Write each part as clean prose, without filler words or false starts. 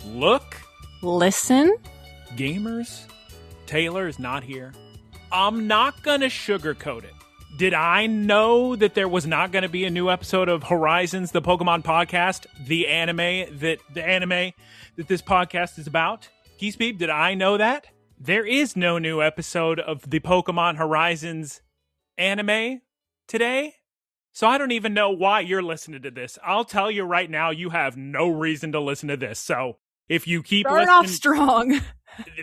look. Listen. Gamers, Taylor is not here. I'm not going to sugarcoat it. Did I know that there was not going to be a new episode of Horizons, the Pokemon podcast, the anime that this podcast is about? Geese Peep, did I know that? There is no new episode of the Pokemon Horizons anime today. So I don't even know why you're listening to this. I'll tell you right now, you have no reason to listen to this. So if you keep Start listening, off strong.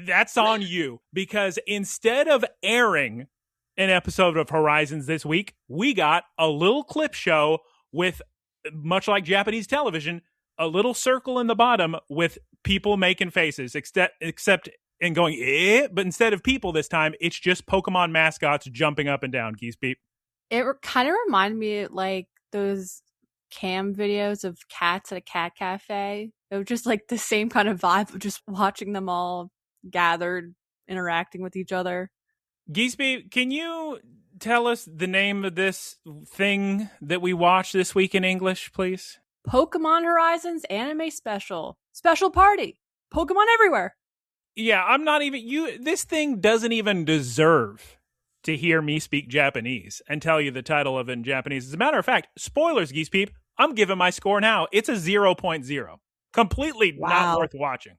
That's on you. Because instead of airing an episode of Horizons this week, we got a little clip show with, much like Japanese television, a little circle in the bottom with people making faces, except and going, but instead of people this time, it's just Pokemon mascots jumping up and down, Geese Peep. It kind of reminded me like those cam videos of cats at a cat cafe. It was just like the same kind of vibe of just watching them all gathered, interacting with each other. Geese Peep, can you tell us the name of this thing that we watched this week in English, please? Pokemon Horizons Anime Special. Special party. Pokemon everywhere. Yeah, I'm not even... This thing doesn't even deserve to hear me speak Japanese and tell you the title of it in Japanese. As a matter of fact, spoilers, Geese Peep, I'm giving my score now. It's a 0.0. Completely not worth watching.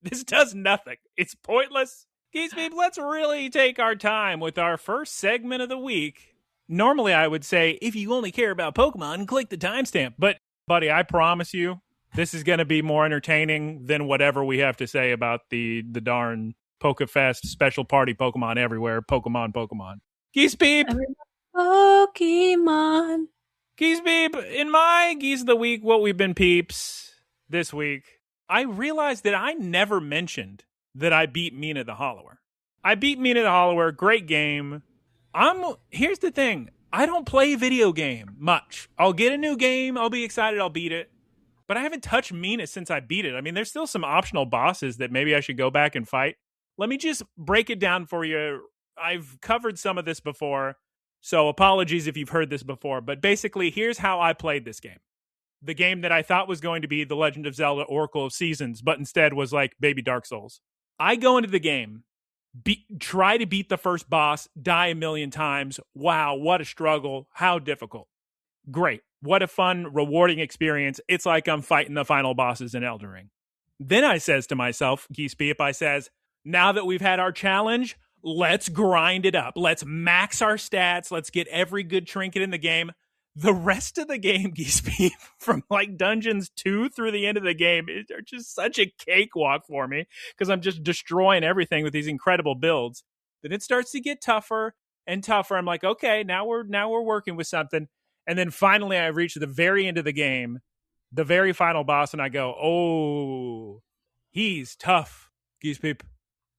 This does nothing. It's pointless. Geese Peep, let's really take our time with our first segment of the week. Normally, I would say, if you only care about Pokemon, click the timestamp. But, buddy, I promise you, this is going to be more entertaining than whatever we have to say about the darn PokeFest special party Pokemon everywhere. Pokemon. Geese Peep. Pokemon. Geese Peep, in my Geese of the Week, what we've been peeps this week, I realized that I never mentioned that I beat Mina the Hollower. I beat Mina the Hollower, great game. Here's the thing, I don't play video game much. I'll get a new game, I'll be excited, I'll beat it. But I haven't touched Mina since I beat it. I mean, there's still some optional bosses that maybe I should go back and fight. Let me just break it down for you. I've covered some of this before, so apologies if you've heard this before. But basically, here's how I played this game. The game that I thought was going to be The Legend of Zelda Oracle of Seasons, but instead was like Baby Dark Souls. I go into the game, try to beat the first boss, die a million times. Wow, what a struggle. How difficult. Great. What a fun, rewarding experience. It's like I'm fighting the final bosses in Elden Ring. Then I says to myself, Geese Peep, I says, now that we've had our challenge, let's grind it up. Let's max our stats. Let's get every good trinket in the game. The rest of the game, Geese Peep, from like Dungeons 2 through the end of the game, are just such a cakewalk for me because I'm just destroying everything with these incredible builds. Then it starts to get tougher and tougher. I'm like, okay, now we're working with something. And then finally I reach the very end of the game, the very final boss, and I go, oh, he's tough, Geese Peep.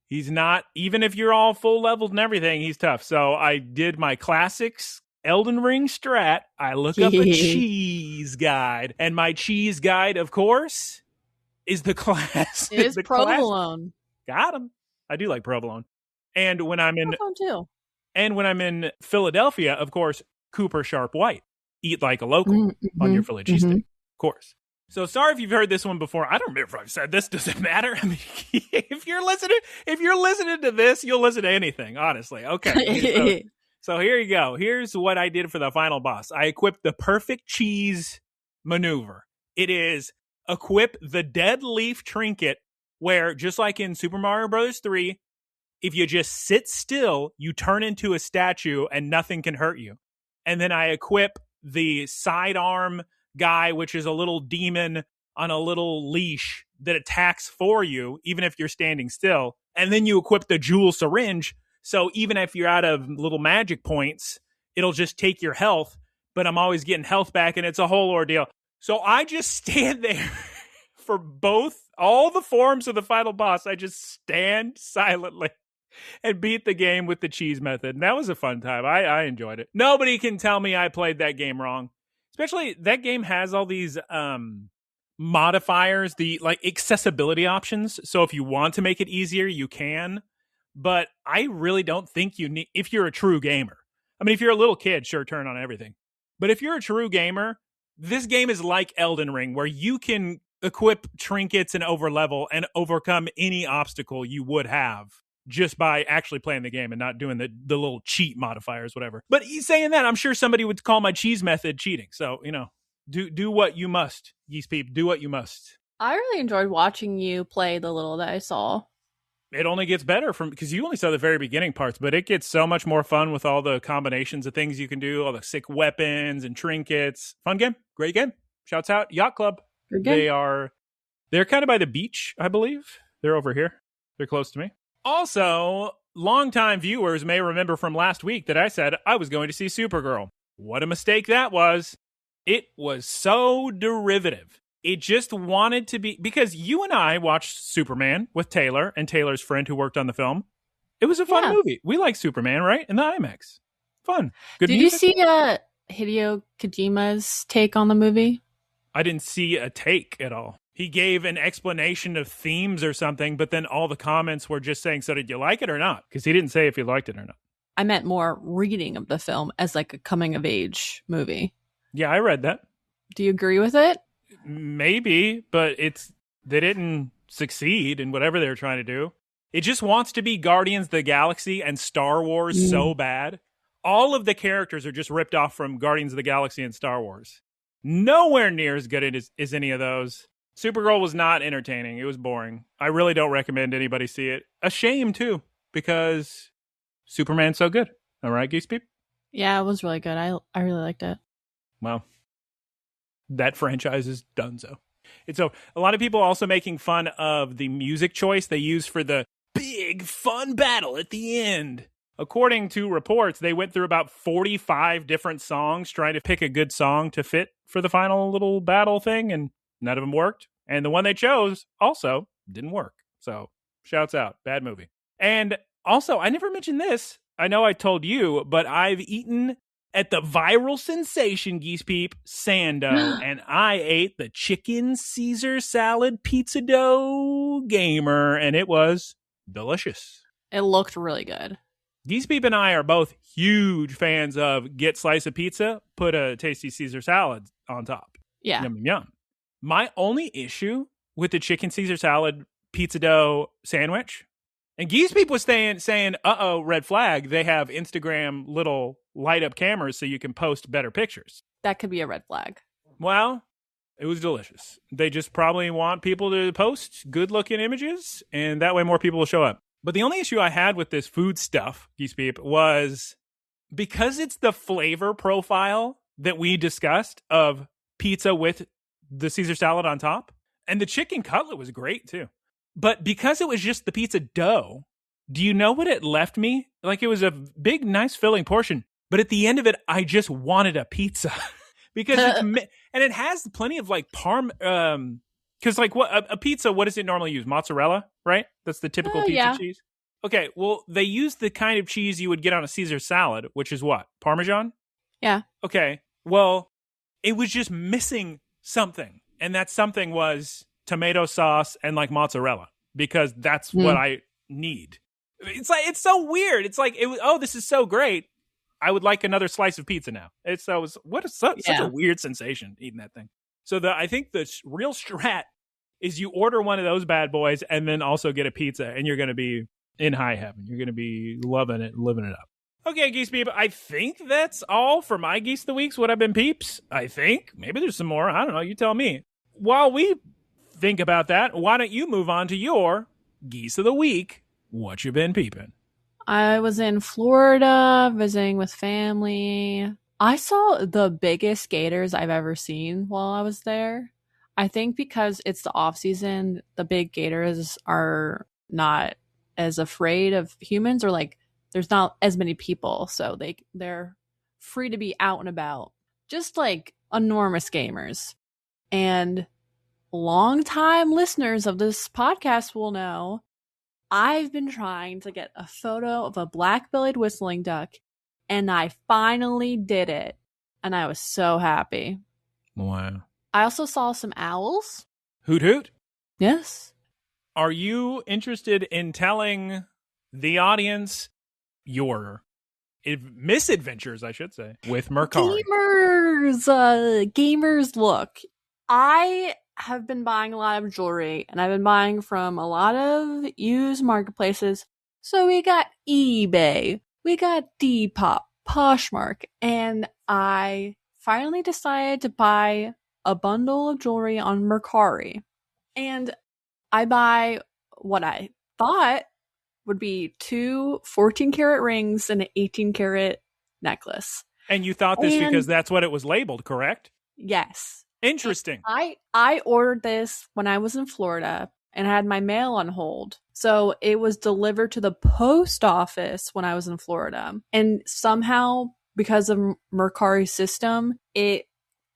He's not, even if you're all full leveled and everything, he's tough. So I did my classics Elden Ring strat. I look up a cheese guide. And my cheese guide, of course, is the class. It is provolone. Got him. I do like provolone. And when I'm in too. And when I'm in Philadelphia, of course, Cooper Sharp White. Eat like a local on your Philly cheesesteak. Of course. So sorry if you've heard this one before. I don't remember if I've said this. Does it matter? I mean, if you're listening to this, you'll listen to anything, honestly. Okay. So here you go. Here's what I did for the final boss. I equipped the perfect cheese maneuver. It is equip the dead leaf trinket where, just like in Super Mario Bros. 3, if you just sit still, you turn into a statue and nothing can hurt you. And then I equip the sidearm guy, which is a little demon on a little leash that attacks for you, even if you're standing still. And then you equip the jewel syringe. So even if you're out of little magic points, it'll just take your health. But I'm always getting health back, and it's a whole ordeal. So I just stand there for all the forms of the final boss. I just stand silently and beat the game with the cheese method. And that was a fun time. I enjoyed it. Nobody can tell me I played that game wrong. Especially, that game has all these modifiers, the like accessibility options. So if you want to make it easier, you can. But I really don't think you need, if you're a true gamer. I mean, if you're a little kid, sure, turn on everything. But if you're a true gamer, this game is like Elden Ring, where you can equip trinkets and overlevel and overcome any obstacle you would have just by actually playing the game and not doing the little cheat modifiers, whatever. But saying that, I'm sure somebody would call my cheese method cheating. So, do what you must, Geese Peep. Do what you must. I really enjoyed watching you play the little that I saw. It only gets better because you only saw the very beginning parts, but it gets so much more fun with all the combinations of things you can do, all the sick weapons and trinkets. Fun game. Great game. Shouts out Yacht Club. They're kind of by the beach, I believe. They're over here. They're close to me. Also, longtime viewers may remember from last week that I said I was going to see Supergirl. What a mistake that was. It was so derivative. It just wanted to be, because you and I watched Superman with Taylor and Taylor's friend who worked on the film. It was a fun movie. We like Superman, right? In the IMAX. Fun. Good Did music. you see Hideo Kojima's take on the movie? I didn't see a take at all. He gave an explanation of themes or something, but then all the comments were just saying, so did you like it or not? Because he didn't say if he liked it or not. I meant more reading of the film as like a coming of age movie. Yeah, I read that. Do you agree with it? Maybe, but they didn't succeed in whatever they were trying to do. It just wants to be Guardians of the Galaxy and Star Wars so bad. All of the characters are just ripped off from Guardians of the Galaxy and Star Wars. Nowhere near as good as any of those. Supergirl was not entertaining. It was boring. I really don't recommend anybody see it. A shame, too, because Superman's so good. All right, Geese Peep? Yeah, it was really good. I really liked it. Well, that franchise is donezo. And so a lot of people also making fun of the music choice they use for the big fun battle at the end. According to reports, they went through about 45 different songs trying to pick a good song to fit for the final little battle thing, and none of them worked. And the one they chose also didn't work. So shouts out. Bad movie. And also, I never mentioned this. I know I told you, but I've eaten at the viral sensation, Geese Peep, Sandough, and I ate the chicken Caesar salad pizza dough gamer, and it was delicious. It looked really good. Geese Peep and I are both huge fans of get slice of pizza, put a tasty Caesar salad on top. Yeah. Yum, yum. My only issue with the chicken Caesar salad pizza dough sandwich, and Geese Peep was saying, uh-oh, red flag, they have Instagram little light up cameras so you can post better pictures. That could be a red flag. Well, it was delicious. They just probably want people to post good looking images, and that way more people will show up. But the only issue I had with this food stuff, Geese Peep, was because it's the flavor profile that we discussed of pizza with the Caesar salad on top, and the chicken cutlet was great too. But because it was just the pizza dough, do you know what it left me? Like, it was a big, nice filling portion, but at the end of it, I just wanted a pizza because and it has plenty of like because like what a pizza, what does it normally use? Mozzarella, right? That's the typical pizza cheese. Okay, well, they use the kind of cheese you would get on a Caesar salad, which is what? Parmesan? Yeah. Okay, well, it was just missing something, and that something was tomato sauce and like mozzarella, because that's what I need. It's like, it's so weird. It's like, this is so great. I would like another slice of pizza now. Such a weird sensation eating that thing. So I think the real strat is you order one of those bad boys and then also get a pizza, and you're going to be in high heaven. You're going to be loving it, living it up. Okay, Geese Peep, I think that's all for my Geese of the Weeks. What I've been peeps, I think. Maybe there's some more. I don't know. You tell me. While we think about that, why don't you move on to your Geese of the Week? What you been peeping? I was in Florida visiting with family. I saw the biggest gators I've ever seen while I was there. I think because it's the off season, the big gators are not as afraid of humans, or like there's not as many people, so they're free to be out and about, just like enormous gamers. And longtime listeners of this podcast will know I've been trying to get a photo of a black-bellied whistling duck, and I finally did it. And I was so happy. Wow. I also saw some owls. Hoot hoot. Yes. Are you interested in telling the audience your misadventures, I should say, with Mercari? Gamers, look, I have been buying a lot of jewelry, and I've been buying from a lot of used marketplaces. So we got eBay, we got Depop, Poshmark, and I finally decided to buy a bundle of jewelry on Mercari. And I buy what I thought would be two 14-karat rings and an 18-karat necklace. And you thought this because that's what it was labeled, correct? Yes. Interesting. I ordered this when I was in Florida and I had my mail on hold. So it was delivered to the post office when I was in Florida. And somehow, because of Mercari's system, it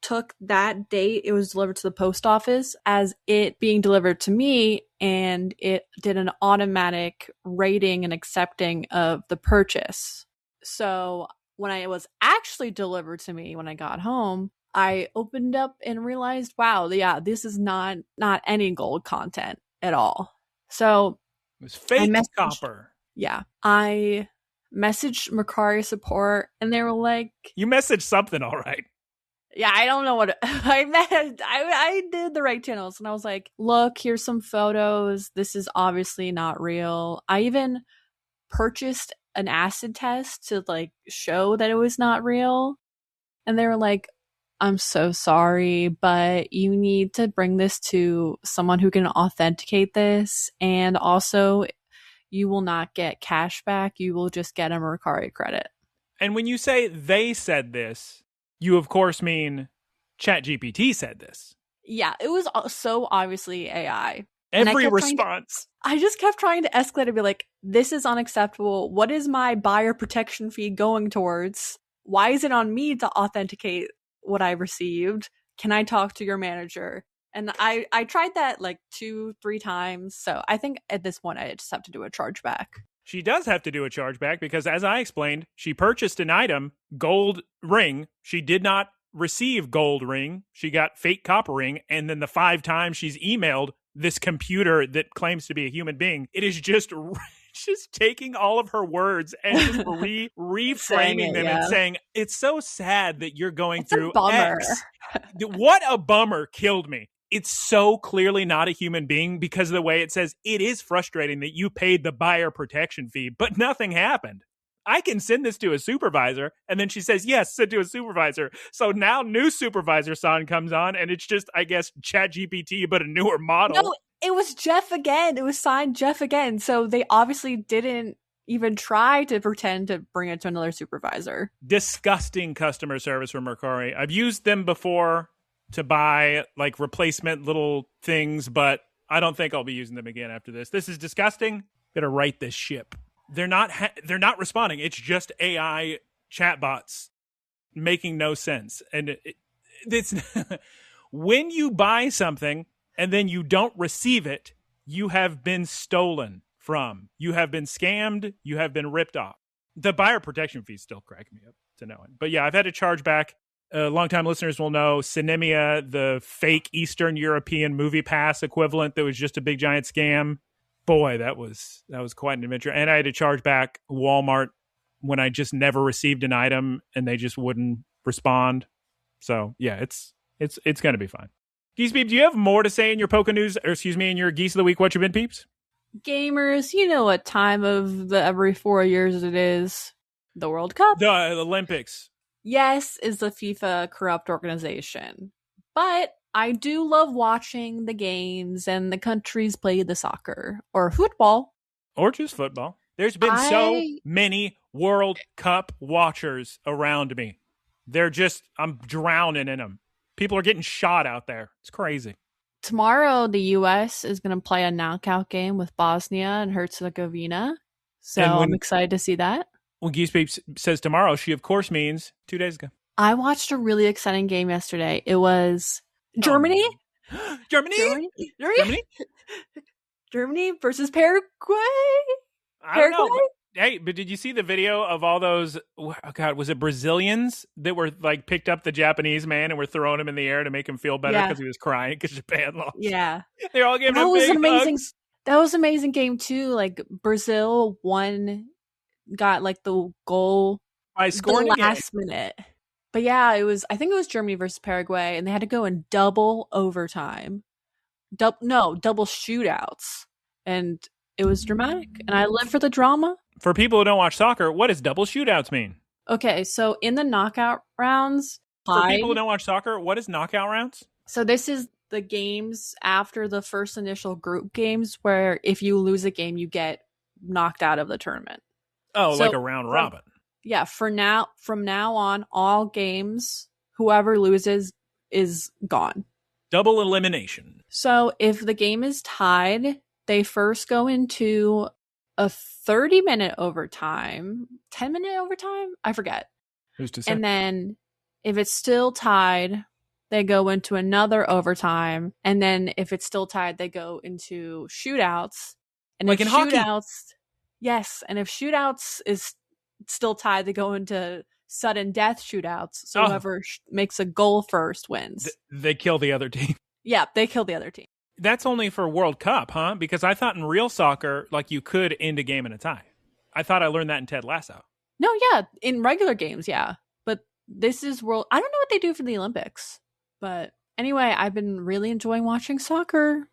took that date it was delivered to the post office as it being delivered to me, and it did an automatic rating and accepting of the purchase. So when it was actually delivered to me when I got home, I opened up and realized, wow, yeah, this is not any gold content at all. So it was fake copper. Yeah. I messaged Mercari support and they were like, you messaged something, all right. Yeah, I don't know what I meant. I did the right channels and I was like, look, here's some photos. This is obviously not real. I even purchased an acid test to like show that it was not real. And they were like, I'm so sorry, but you need to bring this to someone who can authenticate this. And also, you will not get cash back. You will just get a Mercari credit. And when you say they said this, you, of course, mean ChatGPT said this. Yeah, it was so obviously AI. Every response. I just kept trying to escalate and be like, this is unacceptable. What is my buyer protection fee going towards? Why is it on me to authenticate what I received? Can I talk to your manager? And I tried that like 2-3 times. So I think at this point, I just have to do a chargeback. She does have to do a chargeback because, as I explained, she purchased an item, gold ring. She did not receive gold ring. She got fake copper ring. And then the 5 times she's emailed this computer that claims to be a human being, it is just taking all of her words and just reframing them and saying, it's so sad that you're going through a bummer. X. What a bummer. Killed me. It's so clearly not a human being because of the way it says. It is frustrating that you paid the buyer protection fee, but nothing happened. I can send this to a supervisor. And then she says, yes, send to a supervisor. So now new supervisor sign comes on and it's just, I guess, ChatGPT, but a newer model. No, it was Jeff again. It was signed Jeff again. So they obviously didn't even try to pretend to bring it to another supervisor. Disgusting customer service from Mercari. I've used them before to buy like replacement little things, but I don't think I'll be using them again after this. This is disgusting. Gotta right this ship. They're not responding. It's just AI chatbots making no sense. And it's when you buy something and then you don't receive it, you have been stolen from. You have been scammed. You have been ripped off. The buyer protection fee still cracking me up to no end. But yeah, I've had to charge back. Longtime listeners will know Cinemia, the fake Eastern European movie pass equivalent that was just a big giant scam. Boy, that was quite an adventure. And I had to charge back Walmart when I just never received an item and they just wouldn't respond. So yeah, it's gonna be fine. Geese Peep, do you have more to say in your Poké-news, or excuse me, in your Geese of the Week? What you been, peeps? Gamers, you know what time of the every 4 years it is. The World Cup. The Olympics. Yes, is the FIFA corrupt organization. But I do love watching the games and the countries play the soccer or football. Or just football. There's been so many World Cup watchers around me. I'm drowning in them. People are getting shot out there. It's crazy. Tomorrow, the U.S. is going to play a knockout game with Bosnia and Herzegovina. So I'm excited to see that. When Geese Peep says tomorrow, she of course means 2 days ago. I watched a really exciting game yesterday. It was Germany. Germany versus Paraguay. I don't know. Hey, but did you see the video of all those, oh God, was it Brazilians that were like picked up the Japanese man and were throwing him in the air to make him feel better because he was crying because Japan lost? Yeah. They're all giving him big hugs. That was an amazing game too. Like Brazil won, got like the goal by scoring the last minute. But yeah, I think it was Germany versus Paraguay and they had to go in double overtime. double shootouts. And it was dramatic. And I live for the drama. For people who don't watch soccer, what does double shootouts mean? Okay, so in the knockout rounds... For people who don't watch soccer, what is knockout rounds? So this is the games after the first initial group games where if you lose a game, you get knocked out of the tournament. Oh, so like a round robin. Yeah, from now on, all games, whoever loses is gone. Double elimination. So if the game is tied, they first go into a 30-minute overtime, 10-minute overtime? I forget. Who's to say? And then if it's still tied, they go into another overtime. And then if it's still tied, they go into shootouts. And like if in shootouts, hockey? Yes. And if shootouts is still tied, they go into sudden death shootouts. So whoever makes a goal first wins. They kill the other team. Yeah, they kill the other team. That's only for World Cup, huh? Because I thought in real soccer, like you could end a game in a tie. I thought I learned that in Ted Lasso. No, yeah. In regular games, yeah. This is world. I don't know what they do for the Olympics, but anyway, I've been really enjoying watching soccer.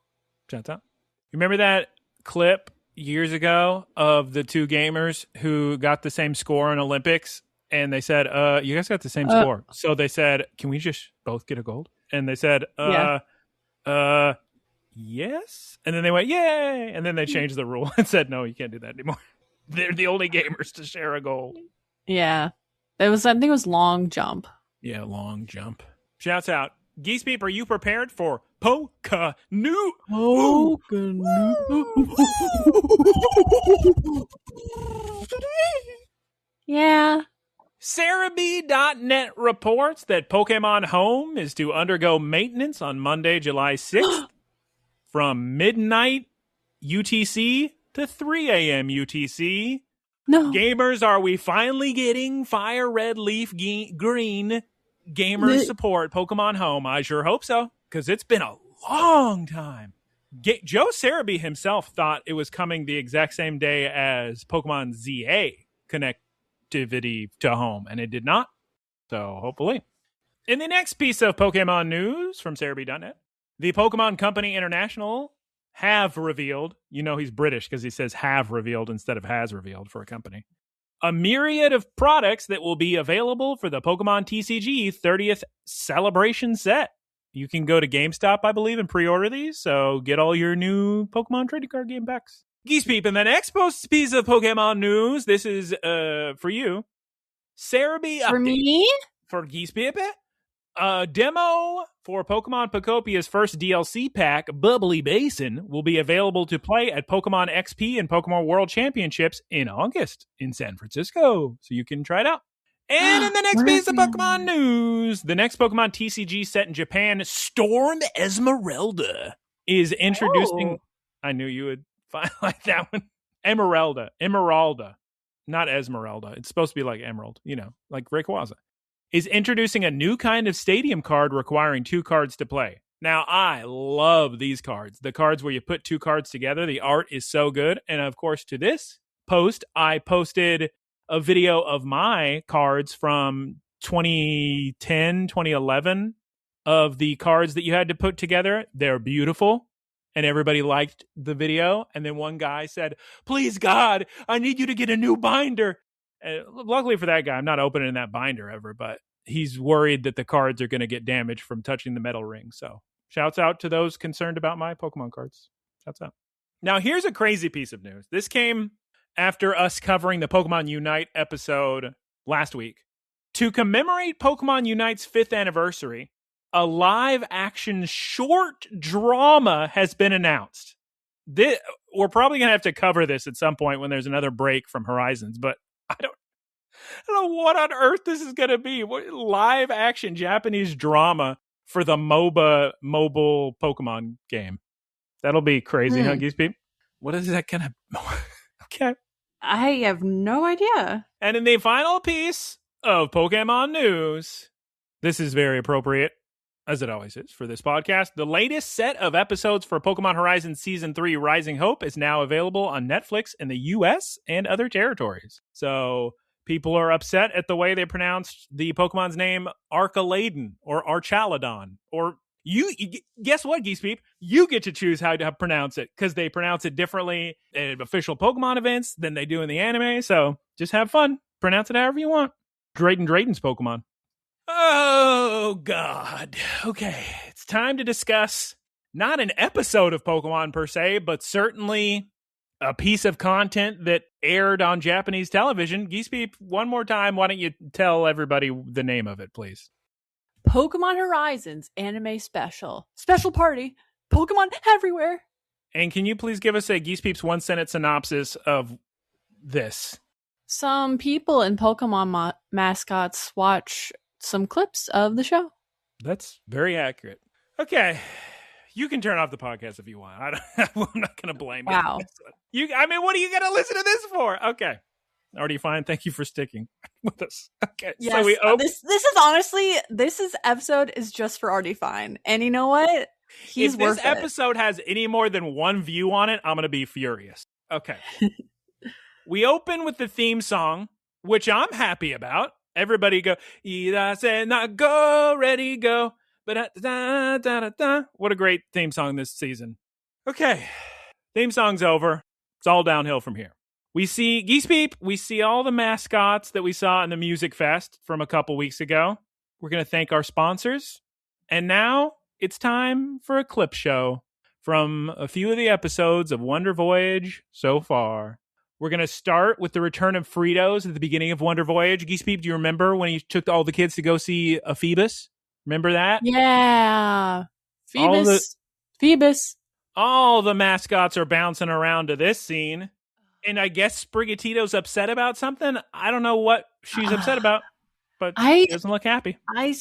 Shut up. You remember that clip years ago of the two gamers who got the same score in Olympics? And they said, you guys got the same score. So they said, can we just both get a gold? And they said, yes. And then they went, yay. And then they changed the rule and said, no, you can't do that anymore. They're the only gamers to share a gold. Yeah. I think it was long jump. Yeah, long jump. Shouts out. Geese Peep, are you prepared for Poké-news? Yeah. Cerebi.net reports that Pokemon Home is to undergo maintenance on Monday, July 6th from midnight UTC to 3 a.m. UTC. No. Gamers, are we finally getting Fire Red Leaf Green gamers support Pokemon Home? I sure hope so, because it's been a long time. Joe Cerebi himself thought it was coming the exact same day as Pokemon ZA connectivity to Home, and it did not. So hopefully. In the next piece of Pokemon news from Cerebi.net, the Pokemon Company International have revealed, you know he's British because he says have revealed instead of has revealed for a company, a myriad of products that will be available for the Pokemon TCG 30th celebration set. You can go to GameStop, I believe, and pre-order these, so get all your new Pokemon trading card game packs. Geese Peep, and the next piece of Pokemon news, this is for you. Cerebi for update. Me? For Geese Peep. A demo for Pokemon Pocopia's first DLC pack, Bubbly Basin, will be available to play at Pokemon XP and Pokemon World Championships in August in San Francisco, so you can try it out. And in the next piece of Pokemon news, the next Pokemon TCG set in Japan, Storm Esmeralda, is introducing... I knew you would find like that one. Emeralda. Not Esmeralda. It's supposed to be like Emerald, like Rayquaza. Is introducing a new kind of stadium card requiring 2 cards to play. Now, I love these cards. The cards where you put 2 cards together. The art is so good. And of course, to this post, I posted a video of my cards from 2010, 2011 of the cards that you had to put together. They're beautiful. And everybody liked the video. And then one guy said, please, God, I need you to get a new binder. Luckily for that guy, I'm not opening that binder ever, but he's worried that the cards are going to get damaged from touching the metal ring. So shouts out to those concerned about my Pokemon cards. Shouts out. Now, here's a crazy piece of news. This came after us covering the Pokemon Unite episode last week. To commemorate Pokemon Unite's 5th anniversary, a live-action short drama has been announced. We're probably going to have to cover this at some point when there's another break from Horizons, but I don't know what on earth this is going to be. What live action Japanese drama for the MOBA mobile Pokemon game? That'll be crazy, huh, Geese Peep? What is that going to... Okay. I have no idea. And in the final piece of Pokemon news, this is very appropriate, as it always is for this podcast. The latest set of episodes for Pokemon Horizons Season 3 Rising Hope is now available on Netflix in the US and other territories. So people are upset at the way they pronounced the Pokemon's name Arcaladon or Archaladon or Guess what, Geese Peep? You get to choose how to pronounce it because they pronounce it differently at official Pokemon events than they do in the anime. So just have fun. Pronounce it however you want. Drayden's Pokemon. Oh, God. Okay. It's time to discuss not an episode of Pokemon per se, but certainly a piece of content that aired on Japanese television. Geese Peep, one more time, why don't you tell everybody the name of it, please? Pokemon Horizons anime special. Special party. Pokemon everywhere. And can you please give us a Geese Peep's one-sentence synopsis of this? Some people in Pokemon mascots watch some clips of the show. That's very accurate. Okay. You can turn off the podcast if you want. I'm not going to blame you. I mean, what are you going to listen to this for? Okay. Already fine. Thank you for sticking with us. Okay. Yes, so we this is honestly, episode is just for Already Fine. And you know what? If this episode has any more than one view on it, I'm going to be furious. Okay. We open with the theme song, which I'm happy about. Everybody go, say not go, ready, go. But what a great theme song this season. Okay. Theme song's over. It's all downhill from here. We see Geese Peep. We see all the mascots that we saw in the Music Fest from a couple weeks ago. We're going to thank our sponsors. And now it's time for a clip show from a few of the episodes of Wonder Voyage so far. We're going to start with the return of Fritos at the beginning of Wonder Voyage. Geese Peep, do you remember when he took all the kids to go see a Phoebus? Remember that? Yeah. Phoebus. All the mascots are bouncing around to this scene. And I guess Sprigatito's upset about something. I don't know what she's upset about, but she doesn't look happy. I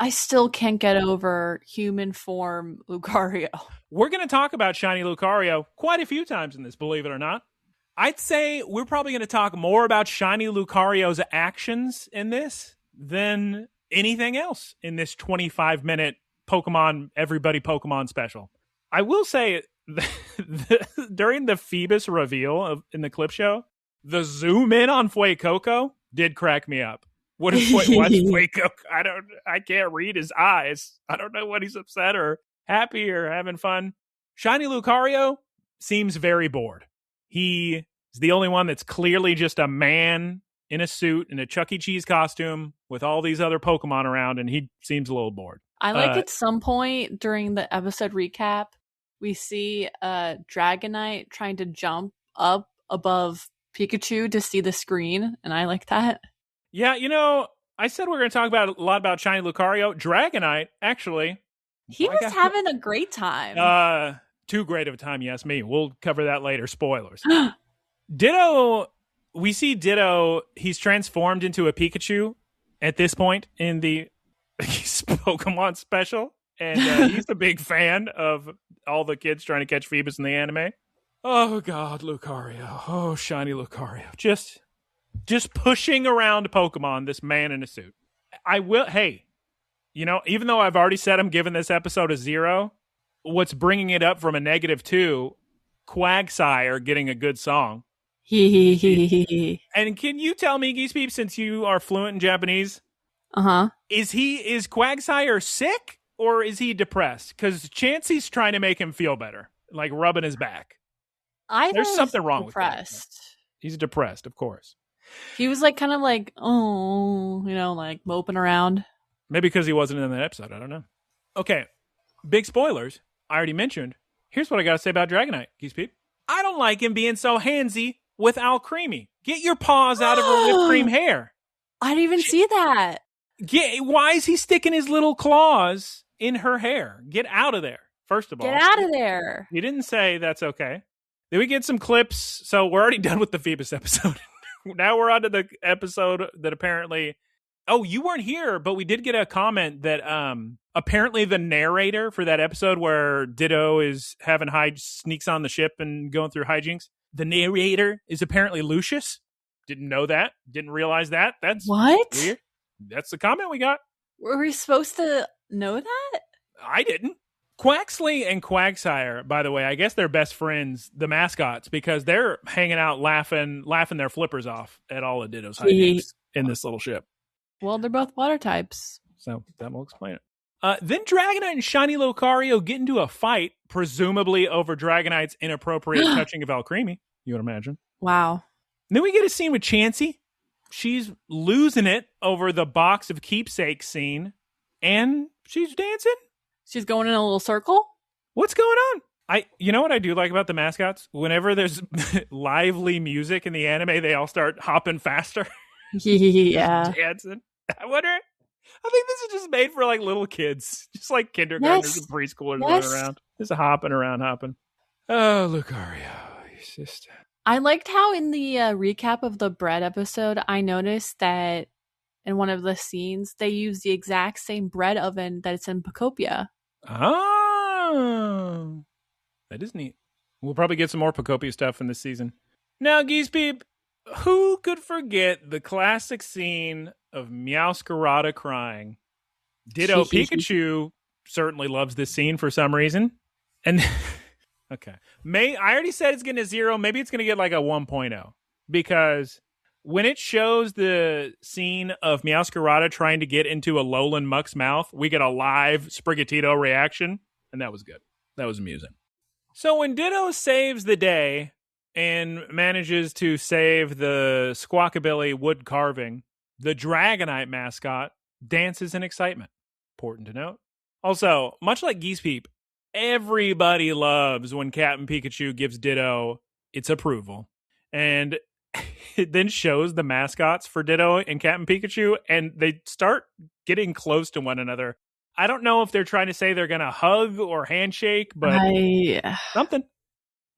still can't get over human form Lucario. We're going to talk about Shiny Lucario quite a few times in this, believe it or not. I'd say we're probably going to talk more about Shiny Lucario's actions in this than anything else in this 25-minute Pokemon, Everybody Pokemon special. I will say during the Phoebus reveal in the clip show, the zoom in on Fuecoco did crack me up. What's Fuecoco? I can't read his eyes. I don't know what he's upset or happy or having fun. Shiny Lucario seems very bored. He is the only one that's clearly just a man in a suit in a Chuck E. Cheese costume with all these other Pokemon around, and he seems a little bored. I like at some point during the episode recap, we see Dragonite trying to jump up above Pikachu to see the screen, and I like that. Yeah, I said we're going to talk about a lot about Shiny Lucario. Dragonite, actually. He was having a great time. Too great of a time, yes, me. We'll cover that later. Spoilers. Ditto, we see Ditto, he's transformed into a Pikachu at this point in the Pokemon special. And he's a big fan of all the kids trying to catch Phoebus in the anime. Oh, God, Lucario. Oh, Shiny Lucario. Just pushing around Pokemon, this man in a suit. Hey, even though I've already said I'm giving this episode a 0, what's bringing it up from a -2, Quagsire getting a good song. And can you tell me, Geese Peep, since you are fluent in Japanese, is Quagsire sick? Or is he depressed? Because Chansey's trying to make him feel better, like rubbing his back. There's something wrong with that. He's depressed, of course. He was like kind of like, like moping around. Maybe because he wasn't in that episode. I don't know. Okay, big spoilers. I already mentioned. Here's what I got to say about Dragonite, Geese Peep. I don't like him being so handsy with Alcremie. Get your paws out of her whipped cream hair. I didn't even see that. Why is he sticking his little claws in her hair? Get out of there, first of all. Get out of there. You didn't say that's okay. Then we get some clips. So we're already done with the Phoebus episode. Now we're on to the episode that apparently... Oh, you weren't here, but we did get a comment that apparently the narrator for that episode where Ditto is having sneaks on the ship and going through hijinks, the narrator is apparently Lucius. Didn't know that. Didn't realize that. That's what? Weird. That's the comment we got. Were we supposed to know that? I didn't. Quaxley and Quagsire, by the way, I guess they're best friends, the mascots, because they're hanging out laughing their flippers off at all of Ditto's hijinks in this little ship. Well, they're both water types. So that will explain it. Then Dragonite and Shiny Lucario get into a fight, presumably over Dragonite's inappropriate touching of Alcremie, you would imagine. Wow. And then we get a scene with Chansey. She's losing it over the box of keepsakes scene, and she's dancing. She's going in a little circle? What's going on? You know what I do like about the mascots? Whenever there's lively music in the anime, they all start hopping faster. Yeah. Dancing. I think this is just made for like little kids, just like kindergartners and preschoolers running around, just hopping around. Oh, Lucario, your sister. I liked how in the recap of the bread episode, I noticed that in one of the scenes, they use the exact same bread oven that's in Pokopia. Oh, that is neat. We'll probably get some more Pokopia stuff in this season. Now, Geese Peep, who could forget the classic scene of Meowscarada crying? Ditto Pikachu certainly loves this scene for some reason. And okay. I already said it's getting a 0. Maybe it's going to get like a 1.0. Because when it shows the scene of Meowscarada trying to get into a Alolan Muck's mouth, we get a live Sprigatito reaction. And that was good. That was amusing. So when Ditto saves the day and manages to save the Squawkabilly wood carving, the Dragonite mascot dances in excitement. Important to note. Also, much like Geese Peep, everybody loves when Captain Pikachu gives Ditto its approval. And it then shows the mascots for Ditto and Captain Pikachu, and they start getting close to one another. I don't know if they're trying to say they're going to hug or handshake, but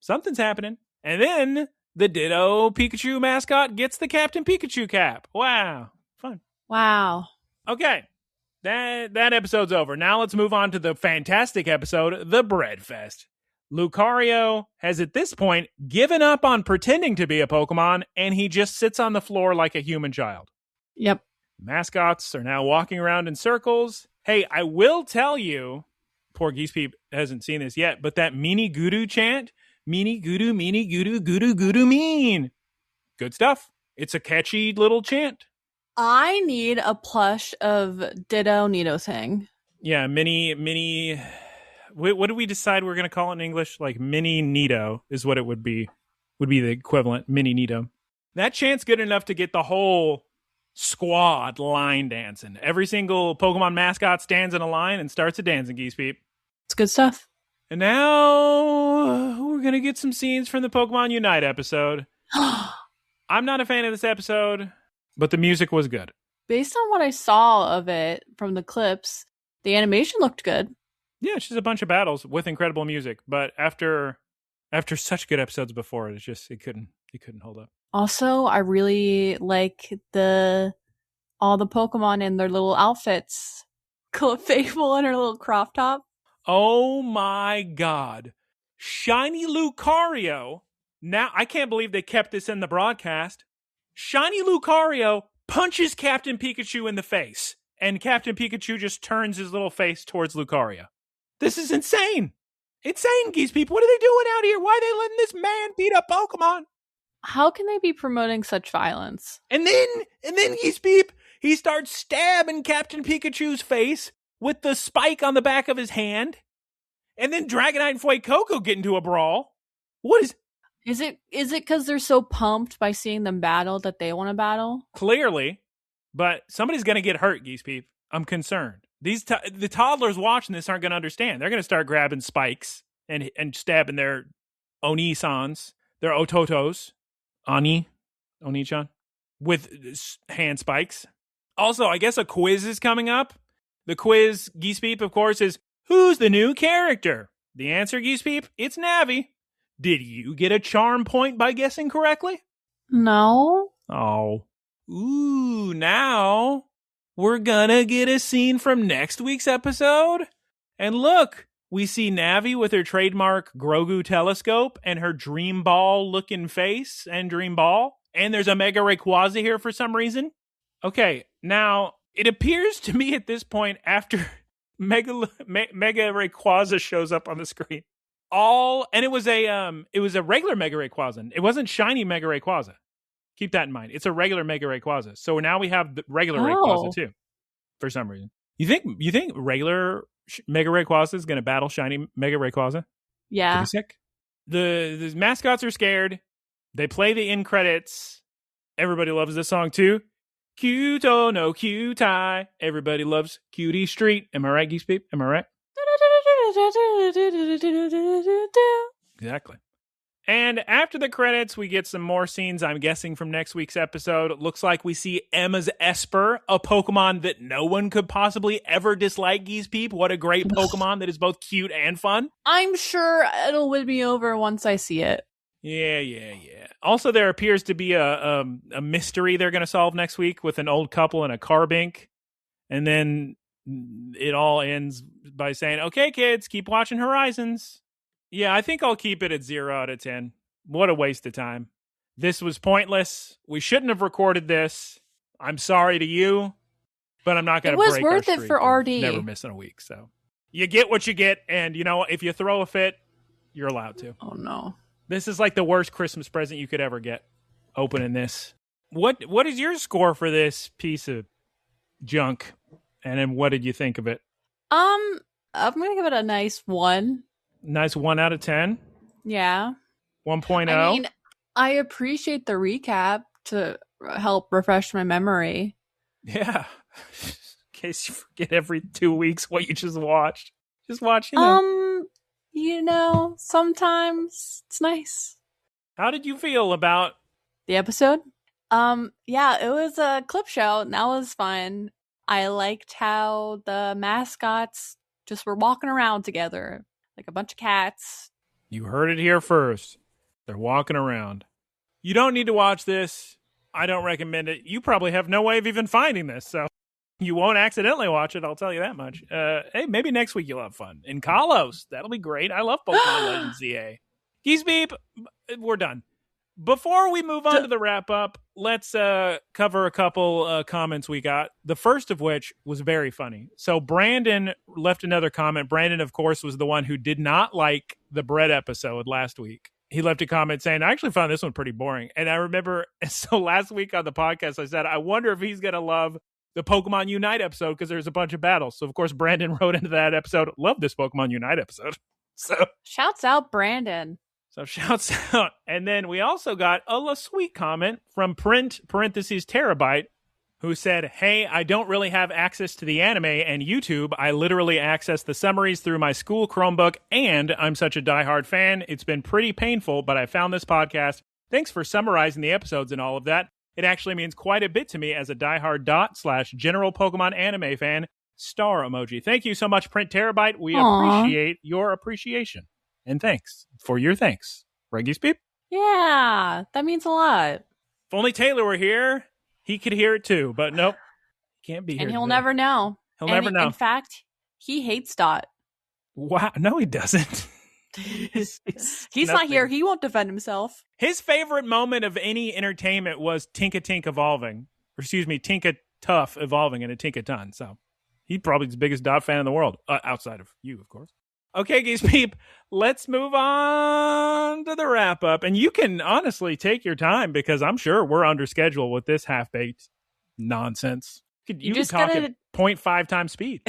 something's happening. And then the Ditto Pikachu mascot gets the Captain Pikachu cap. Wow. Fun. Wow. Okay. That episode's over. Now let's move on to the fantastic episode, The Breadfest. Lucario has at this point given up on pretending to be a Pokemon, and he just sits on the floor like a human child. Yep. Mascots are now walking around in circles. Hey, I will tell you, poor Geese Peep hasn't seen this yet, but that Meanie Gudu chant, Meanie Gudu, Meanie Gudu, Gudu, Gudu, mean. Good stuff. It's a catchy little chant. I need a plush of Ditto Nidoking. Yeah, mini. What do we decide we're going to call it in English? Like mini Nido is what it would be. Would be the equivalent, mini Nido. That chant's good enough to get the whole squad line dancing. Every single Pokemon mascot stands in a line and starts a dancing, Geese Peep. It's good stuff. And now we're going to get some scenes from the Pokemon Unite episode. I'm not a fan of this episode, but the music was good. Based on what I saw of it from the clips, the animation looked good. Yeah, it's just a bunch of battles with incredible music. But after such good episodes before, it couldn't hold up. Also, I really like all the Pokemon in their little outfits. Fable in her little crop top. Oh my god. Shiny Lucario. Now, I can't believe they kept this in the broadcast. Shiny Lucario punches Captain Pikachu in the face. And Captain Pikachu just turns his little face towards Lucario. This is insane. Insane, Geese People. What are they doing out here? Why are they letting this man beat up Pokemon? How can they be promoting such violence? And then Geese Peep, he starts stabbing Captain Pikachu's face with the spike on the back of his hand. And then Dragonite and Fuecoco get into a brawl. What is it because they're so pumped by seeing them battle that they want to battle? Clearly. But somebody's going to get hurt, Geese Peep. I'm concerned. The toddlers watching this aren't going to understand. They're going to start grabbing spikes and stabbing their Oni-sans, their Ototos, Oni-chan, with hand spikes. Also, I guess a quiz is coming up. The quiz, Geese Peep, of course, is who's the new character? The answer, Geese Peep, it's Navi. Did you get a charm point by guessing correctly? No. Oh. Ooh, now we're gonna get a scene from next week's episode. And look, we see Navi with her trademark Grogu telescope and her Dream Ball looking face and Dream Ball. And there's a Mega Rayquaza here for some reason. Okay, now it appears to me at this point after Mega Rayquaza shows up on the screen. And it was a regular Mega Rayquaza. It wasn't shiny Mega Rayquaza. Keep that in mind. It's a regular Mega Rayquaza. So now we have the regular Rayquaza too, for some reason. You think regular Mega Rayquaza is going to battle shiny Mega Rayquaza? Yeah. Pretty sick. The mascots are scared. They play the end credits. Everybody loves this song too. Cute, oh no, cute eye. Everybody loves Cutie Street. Am I right, Geese Peep? Am I right? Exactly. And after the credits, we get some more scenes, I'm guessing, from next week's episode. It looks like we see Emma's Esper, a Pokemon that no one could possibly ever dislike, Geese Peep. What a great Pokemon that is both cute and fun. I'm sure it'll win me over once I see it. Yeah. Also, there appears to be a mystery they're going to solve next week with an old couple and a carbink. And then it all ends by saying, okay, kids, keep watching Horizons. Yeah, I think I'll keep it at 0 out of 10. What a waste of time. This was pointless. We shouldn't have recorded this. I'm sorry to you, but I'm not going to break our streak. It was worth it for RD. Never missing a week. So you get what you get. And, if you throw a fit, you're allowed to. Oh, no. This is like the worst Christmas present you could ever get, opening this. What is your score for this piece of junk? And then what did you think of it? I'm going to give it a nice 1. Nice 1 out of 10? Yeah. 1.0? I mean, I appreciate the recap to help refresh my memory. Yeah. In case you forget every 2 weeks what you just watched. Just watch, sometimes it's nice. How did you feel about the episode? Yeah, it was a clip show, and that was fun. I liked how the mascots just were walking around together like a bunch of cats. You heard it here first. They're walking around. You don't need to watch this. I don't recommend it. You probably have no way of even finding this, so you won't accidentally watch it, I'll tell you that much. Hey, maybe next week you'll have fun. In Kalos, that'll be great. I love Pokemon Legends ZA. Geese Beep, we're done. Before we move on to the wrap-up, let's cover a couple comments we got. The first of which was very funny. So Brandon left another comment. Brandon, of course, was the one who did not like the bread episode last week. He left a comment saying, I actually found this one pretty boring. And I remember, so last week on the podcast, I said, I wonder if he's going to love the Pokemon Unite episode because there's a bunch of battles. So, of course, Brandon wrote into that episode, love this Pokemon Unite episode. So shouts out, Brandon. So shouts out. And then we also got a sweet comment from Terabyte, who said, hey, I don't really have access to the anime and YouTube. I literally access the summaries through my school Chromebook, and I'm such a diehard fan. It's been pretty painful, but I found this podcast. Thanks for summarizing the episodes and all of that. It actually means quite a bit to me as a diehard /general Pokemon anime fan. Star emoji. Thank you so much, Terabyte. We appreciate your appreciation. And thanks for your thanks. Right, Geese Peep? Yeah, that means a lot. If only Taylor were here, he could hear it too. But nope, he can't be here. And he'll today. never know. Never know. In fact, he hates Dot. Wow. No, he doesn't. He's not here. He won't defend himself. His favorite moment of any entertainment was Tinka evolving. Or excuse me, Tinka Tough evolving into Tinkaton. So he's probably the biggest Dot fan in the world. Outside of you, of course. Okay, Geese Peep, let's move on to the wrap-up. And you can honestly take your time because I'm sure we're under schedule with this half-baked nonsense. You just talk at 0.5 times speed.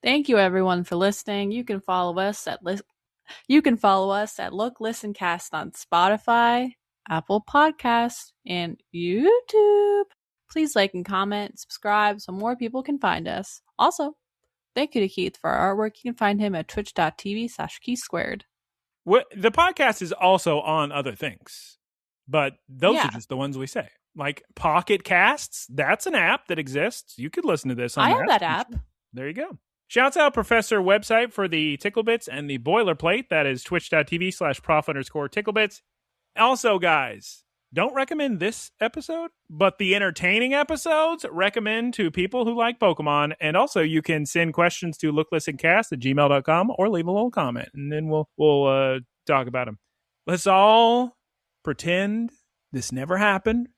Thank you, everyone, for listening. You can follow us at Look, Listen, Cast on Spotify, Apple Podcasts, and YouTube. Please like and comment, subscribe so more people can find us. Also, thank you to Keith for our artwork. You can find him at twitch.tv/KeithSquared. The podcast is also on other things, but those are just the ones we say. Like Pocket Casts, that's an app that exists. You could listen to this on I have that app. There you go. Shouts out Professor website for the Ticklebits and the boilerplate. That is twitch.tv/prof_Ticklebits. Also, guys, don't recommend this episode, but the entertaining episodes recommend to people who like Pokemon. And also, you can send questions to looklistencast@gmail.com or leave a little comment, and then we'll talk about them. Let's all pretend this never happened.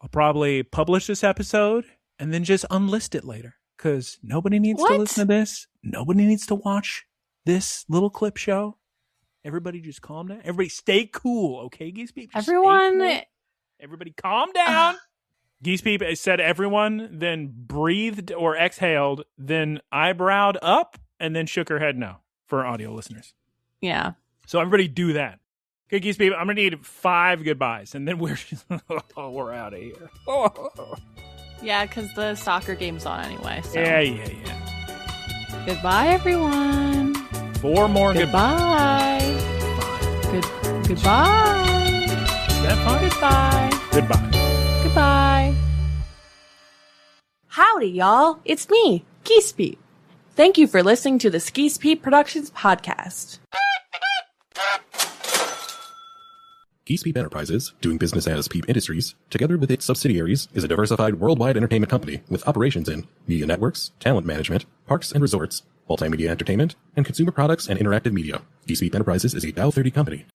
I'll probably publish this episode and then just unlist it later because nobody needs to listen to this. Nobody needs to watch this little clip show. Everybody just calm down. Everybody stay cool, okay, Geese Peep? Everyone... Everybody calm down. Geese Peep said everyone, then breathed or exhaled, then eyebrowed up, and then shook her head no for audio listeners. Yeah. So everybody do that. Okay, Geese Peep, I'm going to need 5 goodbyes, and then we're we're out of here. Yeah, because the soccer game's on anyway. So. Yeah. Goodbye, everyone. 4 more goodbye. Goodbye. Is that fine? Goodbye. Howdy, y'all. It's me, Geese Peep. Thank you for listening to the Geese Peep Productions podcast. Geese Peep Enterprises, doing business as Peep Industries, together with its subsidiaries, is a diversified worldwide entertainment company with operations in media networks, talent management, parks and resorts, multimedia entertainment, and consumer products and interactive media. Geese Peep Enterprises is a Dow 30 company.